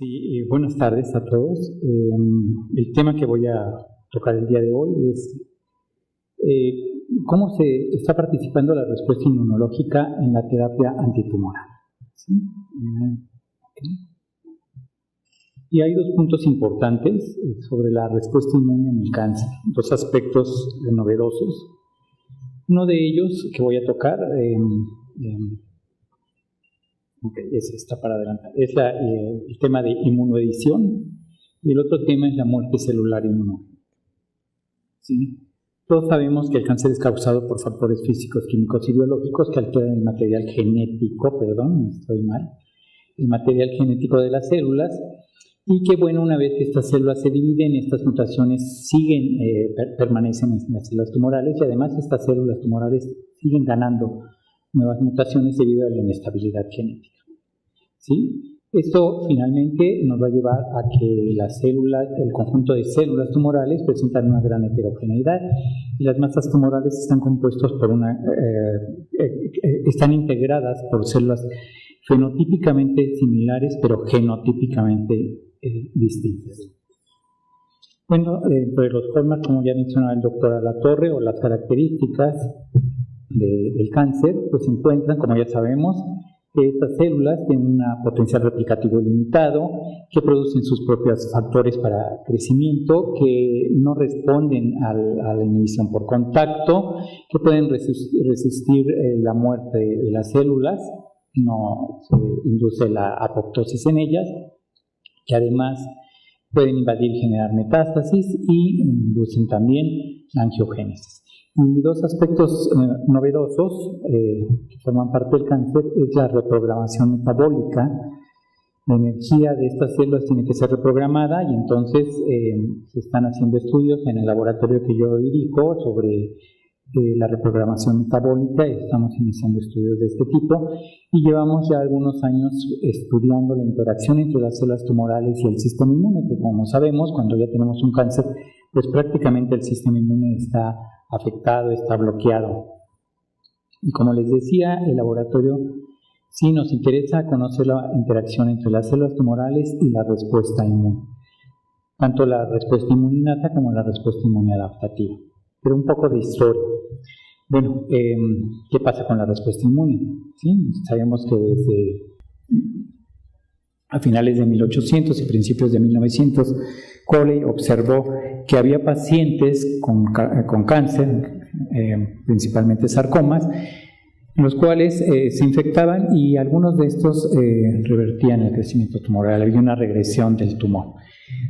Sí, buenas tardes a todos. El tema que voy a tocar el día de hoy es cómo se está participando la respuesta inmunológica en la terapia antitumoral. ¿Sí? Okay. Y hay dos puntos importantes sobre la respuesta inmune en el cáncer, dos aspectos novedosos. Uno de ellos que voy a tocar está para adelantar. Es el tema de inmunoedición y el otro tema es la muerte celular inmunológica. ¿Sí? Todos sabemos que el cáncer es causado por factores físicos, químicos y biológicos que alteran el material genético, el material genético de las células, y que bueno, una vez que estas células se dividen, estas mutaciones permanecen en las células tumorales, y además estas células tumorales siguen ganando nuevas mutaciones debido a la inestabilidad genética. ¿Sí? Esto finalmente nos va a llevar a que las células, el conjunto de células tumorales presentan una gran heterogeneidad, y las masas tumorales están compuestas por están integradas por células fenotípicamente similares, pero genotípicamente distintas. Bueno, dentro de los hallmarks, como ya mencionó el doctor Alatorre, o las características del cáncer, pues se encuentran, como ya sabemos, que estas células tienen un potencial replicativo limitado, que producen sus propios factores para crecimiento, que no responden a la inhibición por contacto, que pueden resistir la muerte de las células, no se induce la apoptosis en ellas, que además pueden invadir y generar metástasis y inducen también la angiogénesis. Y dos aspectos novedosos que forman parte del cáncer es la reprogramación metabólica. La energía de estas células tiene que ser reprogramada, y entonces se están haciendo estudios en el laboratorio que yo dirijo sobre la reprogramación metabólica. Estamos iniciando estudios de este tipo y llevamos ya algunos años estudiando la interacción entre las células tumorales y el sistema inmune, que como sabemos, cuando ya tenemos un cáncer, pues prácticamente el sistema inmune está afectado, está bloqueado. Y como les decía, el laboratorio sí nos interesa conocer la interacción entre las células tumorales y la respuesta inmune, tanto la respuesta inmune innata como la respuesta inmune adaptativa. Pero un poco de historia. Bueno, ¿qué pasa con la respuesta inmune? ¿Sí? Sabemos que desde a finales de 1800 y principios de 1900, Coley observó que había pacientes con cáncer, principalmente sarcomas, en los cuales se infectaban, y algunos de estos revertían el crecimiento tumoral, había una regresión del tumor.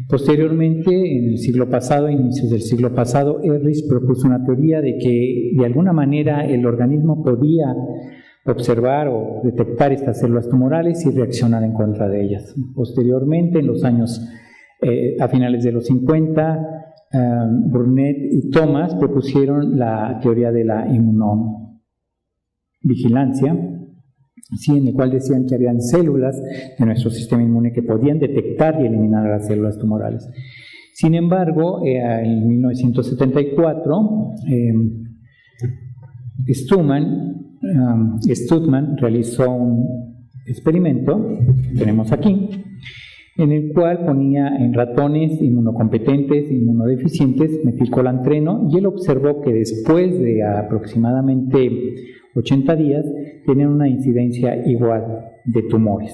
Posteriormente, en el siglo pasado, inicios del siglo pasado, Erris propuso una teoría de que de alguna manera el organismo podía observar o detectar estas células tumorales y reaccionar en contra de ellas. Posteriormente, en los años a finales de los 50, Burnett y Thomas propusieron la teoría de la inmunovigilancia, ¿sí? En el cual decían que habían células de nuestro sistema inmune que podían detectar y eliminar a las células tumorales. Sin embargo, en 1974, Stuttman realizó un experimento, que tenemos aquí, en el cual ponía en ratones inmunocompetentes, inmunodeficientes, metilcolantreno, y él observó que después de aproximadamente 80 días tenían una incidencia igual de tumores.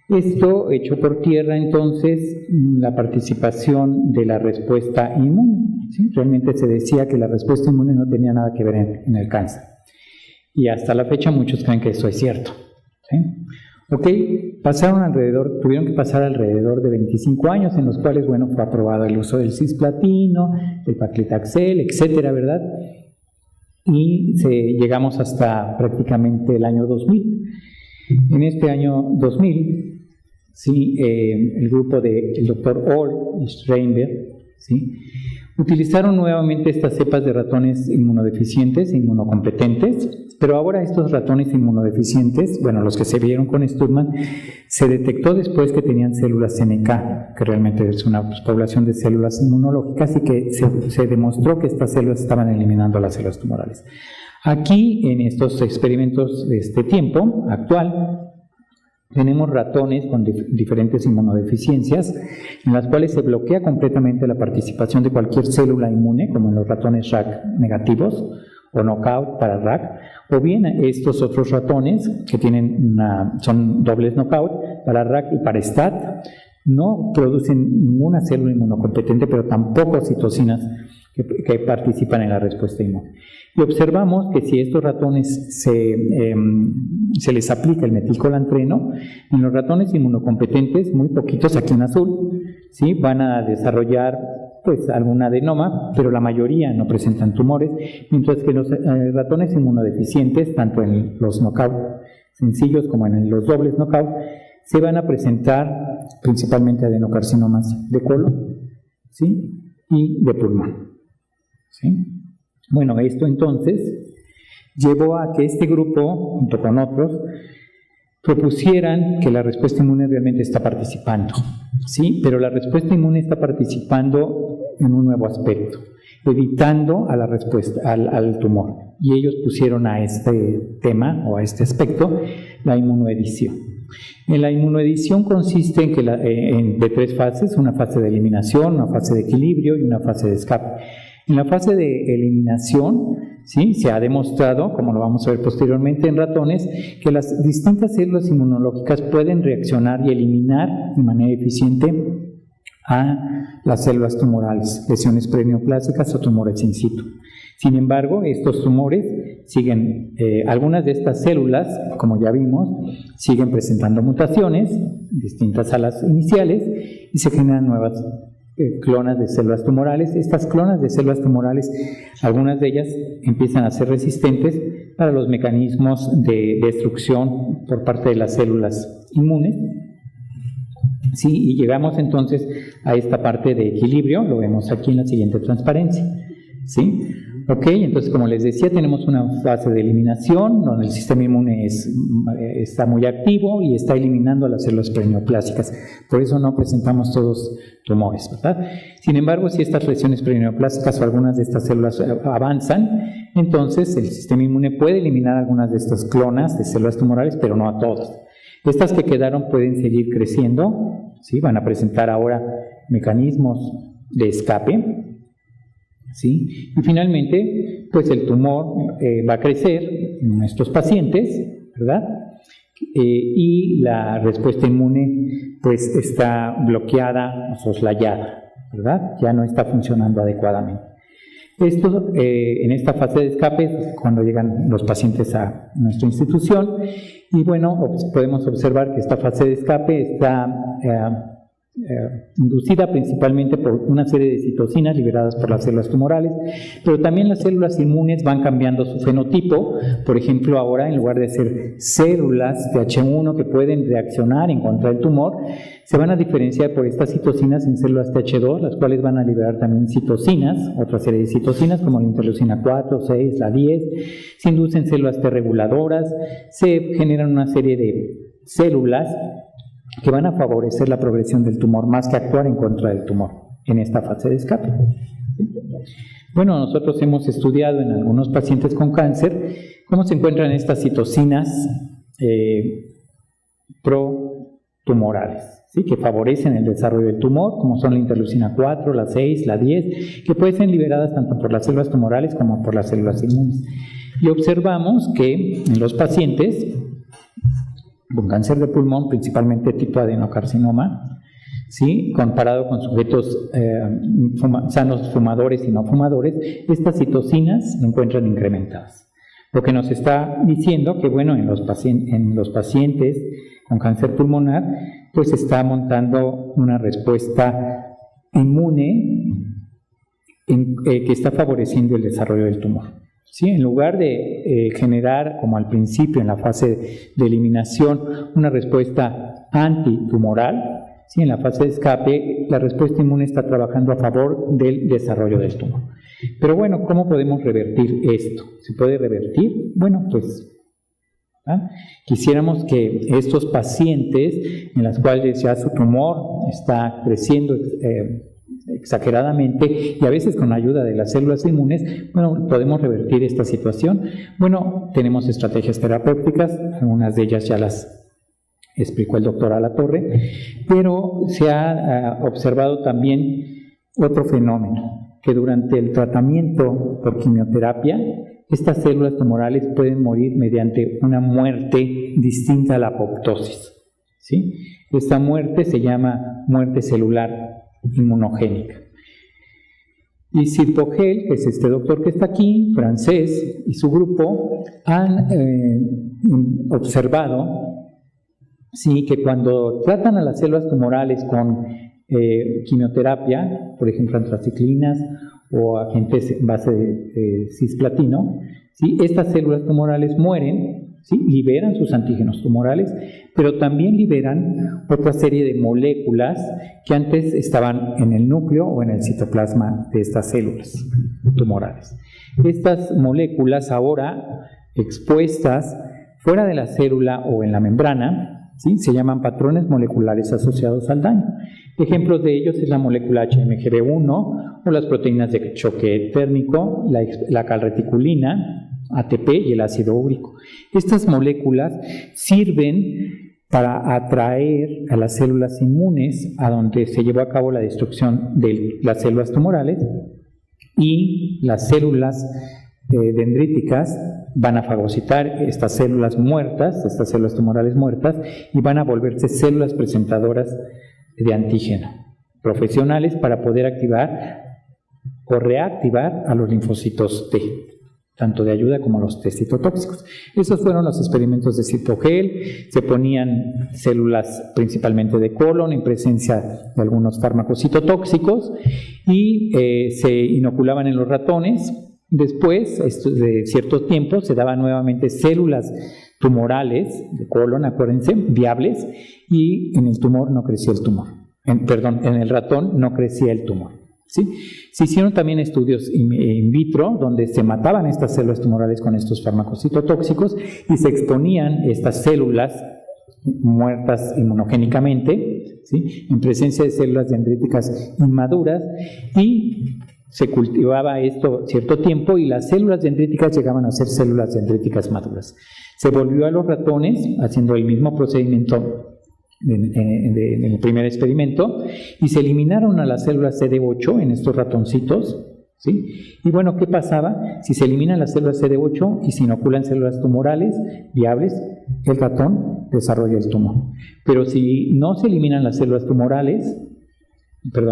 Esto echó por tierra entonces la participación de la respuesta inmune, ¿sí? Realmente se decía que la respuesta inmune no tenía nada que ver en el cáncer. Y hasta la fecha muchos creen que eso es cierto, ¿sí? Tuvieron que pasar alrededor de 25 años en los cuales, bueno, fue aprobado el uso del cisplatino, el paclitaxel, etcétera, ¿verdad? Y llegamos hasta prácticamente el año 2000. En este año 2000, ¿sí? El grupo del doctor Orr y Steinberg, ¿sí? Utilizaron nuevamente estas cepas de ratones inmunodeficientes e inmunocompetentes, pero ahora estos ratones inmunodeficientes, bueno, los que se vieron con Stuttman, se detectó después que tenían células NK, que realmente es una población de células inmunológicas, y que se demostró que estas células estaban eliminando las células tumorales. Aquí, en estos experimentos de este tiempo actual, tenemos ratones con diferentes inmunodeficiencias, en las cuales se bloquea completamente la participación de cualquier célula inmune, como en los ratones RAC negativos, o knockout para RAC, o bien estos otros ratones que son dobles knockout para RAC y para STAT, no producen ninguna célula inmunocompetente, pero tampoco citocinas que participan en la respuesta inmune. Y observamos que si a estos ratones se les aplica el metilcolantreno, en los ratones inmunocompetentes, muy poquitos aquí en azul, ¿sí? Van a desarrollar pues algún adenoma, pero la mayoría no presentan tumores, mientras que los ratones inmunodeficientes, tanto en los knockout sencillos como en los dobles knockout, se van a presentar principalmente adenocarcinomas de colon, ¿sí? Y de pulmón, ¿sí? Bueno, esto entonces llevó a que este grupo, junto con otros, propusieran que la respuesta inmune realmente está participando, ¿sí? Pero la respuesta inmune está participando en un nuevo aspecto, evitando a la respuesta, al tumor. Y ellos pusieron a este tema o a este aspecto la inmunoedición. En la inmunoedición consiste en que de tres fases: una fase de eliminación, una fase de equilibrio y una fase de escape. En la fase de eliminación, ¿sí?, se ha demostrado, como lo vamos a ver posteriormente en ratones, que las distintas células inmunológicas pueden reaccionar y eliminar de manera eficiente a las células tumorales, lesiones preneoplásicas o tumores in situ. Sin embargo, estos tumores siguen, algunas de estas células, como ya vimos, siguen presentando mutaciones distintas a las iniciales y se generan nuevas clonas de células tumorales. Estas clonas de células tumorales, algunas de ellas empiezan a ser resistentes para los mecanismos de destrucción por parte de las células inmunes. Sí, y llegamos entonces a esta parte de equilibrio, lo vemos aquí en la siguiente transparencia, ¿sí? Ok, entonces como les decía, tenemos una fase de eliminación donde el sistema inmune está muy activo y está eliminando las células preneoplásicas. Por eso no presentamos todos tumores, ¿verdad? Sin embargo, si estas lesiones preneoplásicas o algunas de estas células avanzan, entonces el sistema inmune puede eliminar algunas de estas clonas de células tumorales, pero no a todas. Estas que quedaron pueden seguir creciendo, ¿sí? Van a presentar ahora mecanismos de escape, ¿sí? Y finalmente, pues el tumor va a crecer en estos pacientes, ¿verdad? Y la respuesta inmune pues está bloqueada o soslayada, ¿verdad? Ya no está funcionando adecuadamente. Esto, en esta fase de escape es cuando llegan los pacientes a nuestra institución y bueno, podemos observar que esta fase de escape está inducida principalmente por una serie de citocinas liberadas por las células tumorales, pero también las células inmunes van cambiando su fenotipo. Por ejemplo, ahora en lugar de ser células TH1 que pueden reaccionar en contra del tumor, se van a diferenciar por estas citocinas en células TH2, las cuales van a liberar también citocinas, otra serie de citocinas como la interleucina 4, 6, la 10, se inducen células T reguladoras, se generan una serie de células que van a favorecer la progresión del tumor más que actuar en contra del tumor en esta fase de escape. Bueno, nosotros hemos estudiado en algunos pacientes con cáncer cómo se encuentran estas citocinas protumorales, ¿sí?, que favorecen el desarrollo del tumor, como son la interleucina 4, la 6, la 10, que pueden ser liberadas tanto por las células tumorales como por las células inmunes. Y observamos que en los pacientes con cáncer de pulmón, principalmente tipo adenocarcinoma, ¿sí?, comparado con sujetos sanos fumadores y no fumadores, estas citocinas se encuentran incrementadas. Lo que nos está diciendo que, bueno, en los pacientes con cáncer pulmonar, pues está montando una respuesta inmune que está favoreciendo el desarrollo del tumor. ¿Sí? En lugar de generar, como al principio en la fase de eliminación, una respuesta antitumoral, ¿sí?, en la fase de escape, la respuesta inmune está trabajando a favor del desarrollo del tumor. Pero bueno, ¿cómo podemos revertir esto? ¿Se puede revertir? Bueno, pues quisiéramos que estos pacientes en los cuales ya su tumor está creciendo exageradamente y a veces con la ayuda de las células inmunes, bueno, podemos revertir esta situación. Bueno, tenemos estrategias terapéuticas, algunas de ellas ya las explicó el doctor Alatorre, pero se ha observado también otro fenómeno, que durante el tratamiento por quimioterapia, estas células tumorales pueden morir mediante una muerte distinta a la apoptosis, ¿sí? Esta muerte se llama muerte celular inmunogénica. Y Sir Vogel, que es este doctor que está aquí, francés, y su grupo han observado, sí, que cuando tratan a las células tumorales con quimioterapia, por ejemplo antraciclinas o agentes en base de cisplatino, ¿sí? Estas células tumorales mueren, ¿sí? Liberan sus antígenos tumorales, pero también liberan otra serie de moléculas que antes estaban en el núcleo o en el citoplasma de estas células tumorales. Estas moléculas ahora expuestas fuera de la célula o en la membrana, ¿sí? Se llaman patrones moleculares asociados al daño. Ejemplos de ellos es la molécula HMGB1 o las proteínas de choque térmico, la calreticulina, ATP y el ácido úrico. Estas moléculas sirven para atraer a las células inmunes a donde se llevó a cabo la destrucción de las células tumorales, y las células dendríticas van a fagocitar estas células muertas, estas células tumorales muertas, y van a volverse células presentadoras de antígeno, profesionales para poder activar o reactivar a los linfocitos T, tanto de ayuda como los T citotóxicos. Esos fueron los experimentos de Sir Vogel. Se ponían células principalmente de colon en presencia de algunos fármacos citotóxicos y se inoculaban en los ratones. Después de cierto tiempo se daban nuevamente células tumorales de colon, acuérdense, viables, y en el tumor no crecía el tumor. En el ratón no crecía el tumor, ¿sí? Se hicieron también estudios in vitro donde se mataban estas células tumorales con estos fármacos citotóxicos y se exponían estas células muertas inmunogénicamente, ¿sí? En presencia de células dendríticas inmaduras, y se cultivaba esto cierto tiempo y las células dendríticas llegaban a ser células dendríticas maduras. Se volvió a los ratones haciendo el mismo procedimiento en el primer experimento y se eliminaron a las células CD8 en estos ratoncitos, ¿sí? Y bueno, ¿qué pasaba? Si se eliminan las células CD8 y se inoculan células tumorales viables, el ratón desarrolla el tumor. Pero si no se eliminan las células tumorales,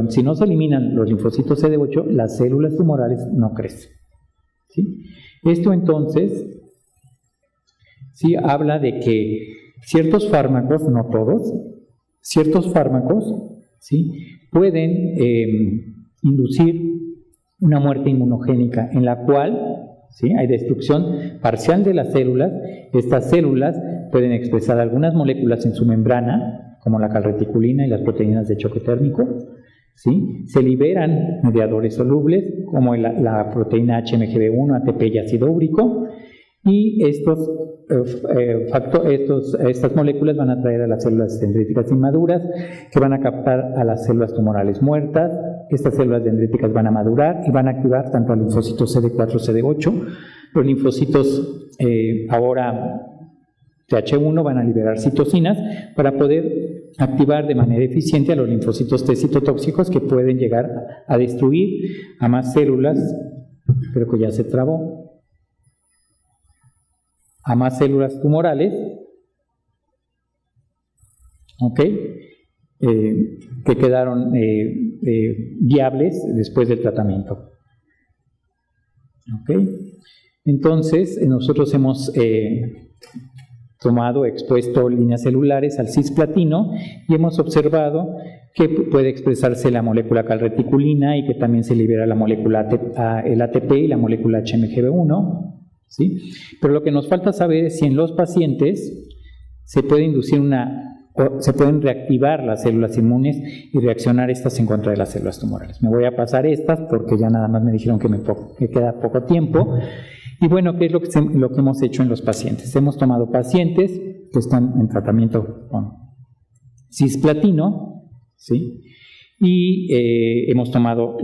si no se eliminan los linfocitos CD8, las células tumorales no crecen, ¿sí? Esto entonces sí habla de que ciertos fármacos, no todos, ciertos fármacos, ¿sí?, pueden inducir una muerte inmunogénica en la cual, ¿sí?, hay destrucción parcial de las células. Estas células pueden expresar algunas moléculas en su membrana, como la calreticulina y las proteínas de choque térmico, ¿sí? Se liberan mediadores solubles, como la proteína HMGB1, ATP y ácido úrico, y estas moléculas van a atraer a las células dendríticas inmaduras, que van a captar a las células tumorales muertas. Estas células dendríticas van a madurar y van a activar tanto a linfocitos CD4, CD8. Los linfocitos ahora TH1 van a liberar citocinas para poder activar de manera eficiente a los linfocitos T citotóxicos, que pueden llegar a destruir a más células, creo que ya se trabó, a más células tumorales, ¿ok?, que quedaron viables después del tratamiento. ¿Ok? Entonces, nosotros hemos expuesto líneas celulares al cisplatino y hemos observado que puede expresarse la molécula calreticulina y que también se libera la molécula el ATP y la molécula HMGB1, ¿sí? Pero lo que nos falta saber es si en los pacientes se puede inducir se pueden reactivar las células inmunes y reaccionar estas en contra de las células tumorales. Me voy a pasar estas porque ya nada más me dijeron que me queda poco tiempo. Y bueno, ¿qué es lo que hemos hecho en los pacientes? Hemos tomado pacientes que están en tratamiento con cisplatino, ¿sí? Y hemos tomado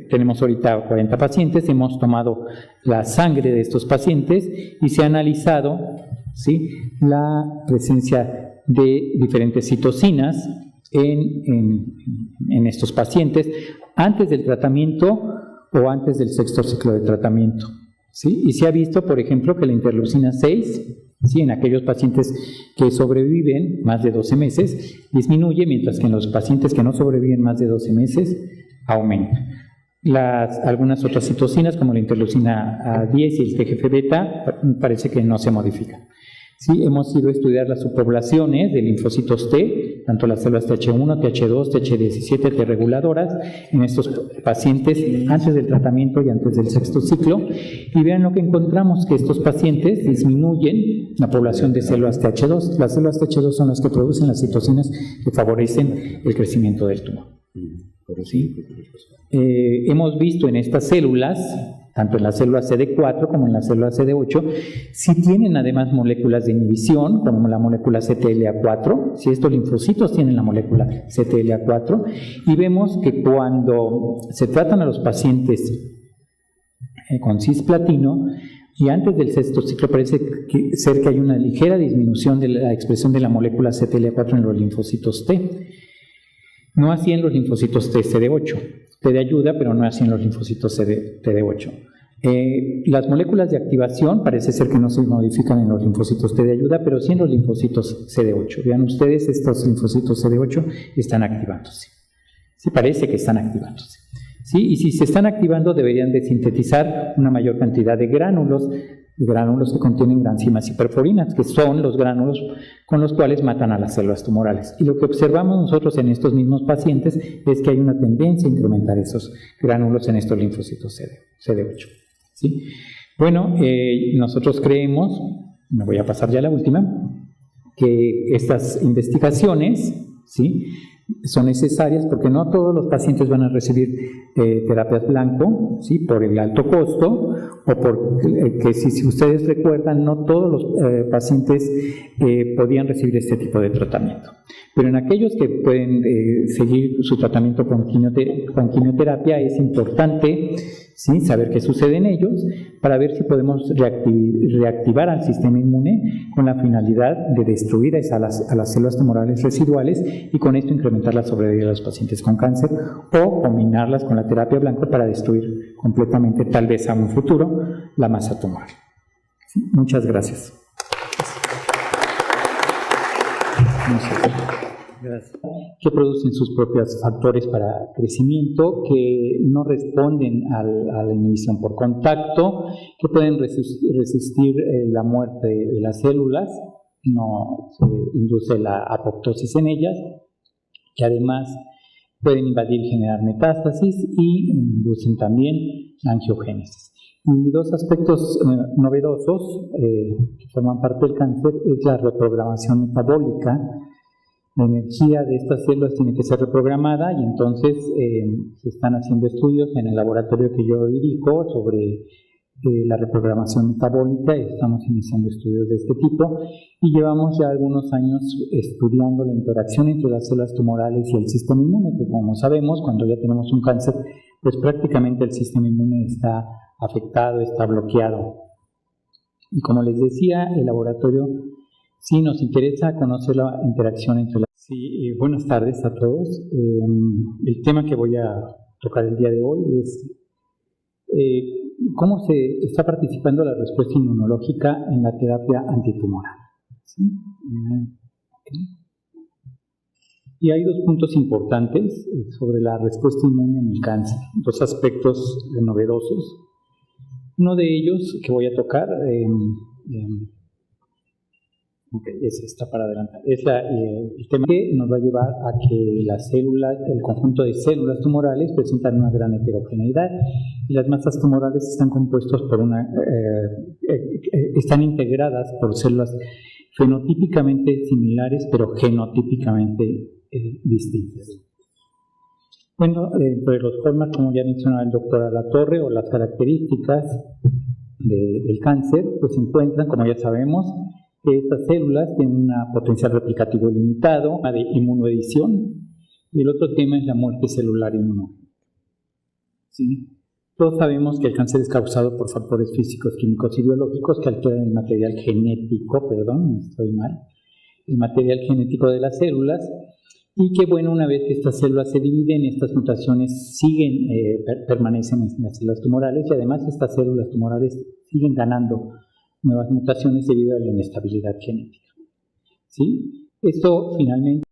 tenemos ahorita 40 pacientes, hemos tomado la sangre de estos pacientes y se ha analizado ¿sí? La presencia de diferentes citocinas en estos pacientes antes del tratamiento o antes del sexto ciclo de tratamiento, ¿sí? Y se ha visto, por ejemplo, que la interleucina 6, ¿sí?, en aquellos pacientes que sobreviven más de 12 meses, disminuye, mientras que en los pacientes que no sobreviven más de 12 meses, aumenta. Algunas otras citocinas, como la interleucina 10 y el TGF-beta, parece que no se modifican. Sí, hemos ido a estudiar las subpoblaciones de linfocitos T, tanto las células TH1, TH2, TH17, T reguladoras, en estos pacientes antes del tratamiento y antes del sexto ciclo, y vean lo que encontramos, que estos pacientes disminuyen la población de células TH2. Las células TH2 son las que producen las citocinas que favorecen el crecimiento del tumor. ¿Sí? Hemos visto en estas células, tanto en la célula CD4 como en la célula CD8, si tienen además moléculas de inhibición, como la molécula CTLA4, si estos linfocitos tienen la molécula CTLA4, y vemos que cuando se tratan a los pacientes con cisplatino, y antes del sexto ciclo parece ser que hay una ligera disminución de la expresión de la molécula CTLA4 en los linfocitos T. No así en los linfocitos T CD8. T de ayuda, pero no así en los linfocitos TD8. Las moléculas de activación parece ser que no se modifican en los linfocitos T de ayuda, pero sí en los linfocitos CD8. Vean ustedes, estos linfocitos CD8 están activándose. Sí, parece que están activándose. ¿Sí? Y si se están activando, deberían de sintetizar una mayor cantidad de gránulos que contienen granzimas y perforinas, que son los gránulos con los cuales matan a las células tumorales. Y lo que observamos nosotros en estos mismos pacientes es que hay una tendencia a incrementar esos gránulos en estos linfocitos CD8. ¿Sí? Bueno, nosotros creemos, me voy a pasar ya a la última, que estas investigaciones, ¿sí?, son necesarias porque no todos los pacientes van a recibir terapias blanco, ¿sí?, por el alto costo, o porque si ustedes recuerdan, no todos los pacientes podían recibir este tipo de tratamiento. Pero en aquellos que pueden seguir su tratamiento con quimioterapia es importante, ¿sí?, saber qué sucede en ellos para ver si podemos reactivar al sistema inmune con la finalidad de destruir a las células tumorales residuales y con esto incrementar la sobrevida de los pacientes con cáncer, o combinarlas con la terapia blanco para destruir completamente, tal vez a un futuro, la masa tumoral. ¿Sí? Muchas gracias. Gracias. Que producen sus propios factores para crecimiento, que no responden a la inhibición por contacto, que pueden resistir la muerte de las células, no se induce la apoptosis en ellas, que además pueden invadir y generar metástasis y inducen también la angiogénesis. Y dos aspectos novedosos que forman parte del cáncer es la reprogramación metabólica. La energía de estas células tiene que ser reprogramada y entonces se están haciendo estudios en el laboratorio que yo dirijo sobre la reprogramación metabólica. Estamos iniciando estudios de este tipo y llevamos ya algunos años estudiando la interacción entre las células tumorales y el sistema inmune, que como sabemos, cuando ya tenemos un cáncer, pues prácticamente el sistema inmune está afectado, está bloqueado. Y como les decía, el laboratorio sí nos interesa conocer la interacción entre las... Sí, buenas tardes a todos. El tema que voy a tocar el día de hoy es cómo se está participando la respuesta inmunológica en la terapia antitumoral. ¿Sí? Okay. Y hay dos puntos importantes sobre la respuesta inmune en el cáncer, dos aspectos novedosos. Uno de ellos que voy a tocar es esta para adelantar. Es el tema que nos va a llevar a que las células, el conjunto de células tumorales presentan una gran heterogeneidad y las masas tumorales están compuestas por están integradas por células fenotípicamente similares pero genotípicamente distintas. Bueno, entre los hallmarks, como ya mencionó el doctor Alatorre, o las características del cáncer, pues se encuentran, como ya sabemos, que estas células tienen un potencial replicativo limitado, de inmunoedición, y el otro tema es la muerte celular inmunológica. ¿Sí? Todos sabemos que el cáncer es causado por factores físicos, químicos y biológicos que alteran el material genético, el material genético de las células, y que bueno, una vez que estas células se dividen, estas mutaciones permanecen en las células tumorales, y además estas células tumorales siguen ganando nuevas mutaciones debido a la inestabilidad genética. ¿Sí? Esto finalmente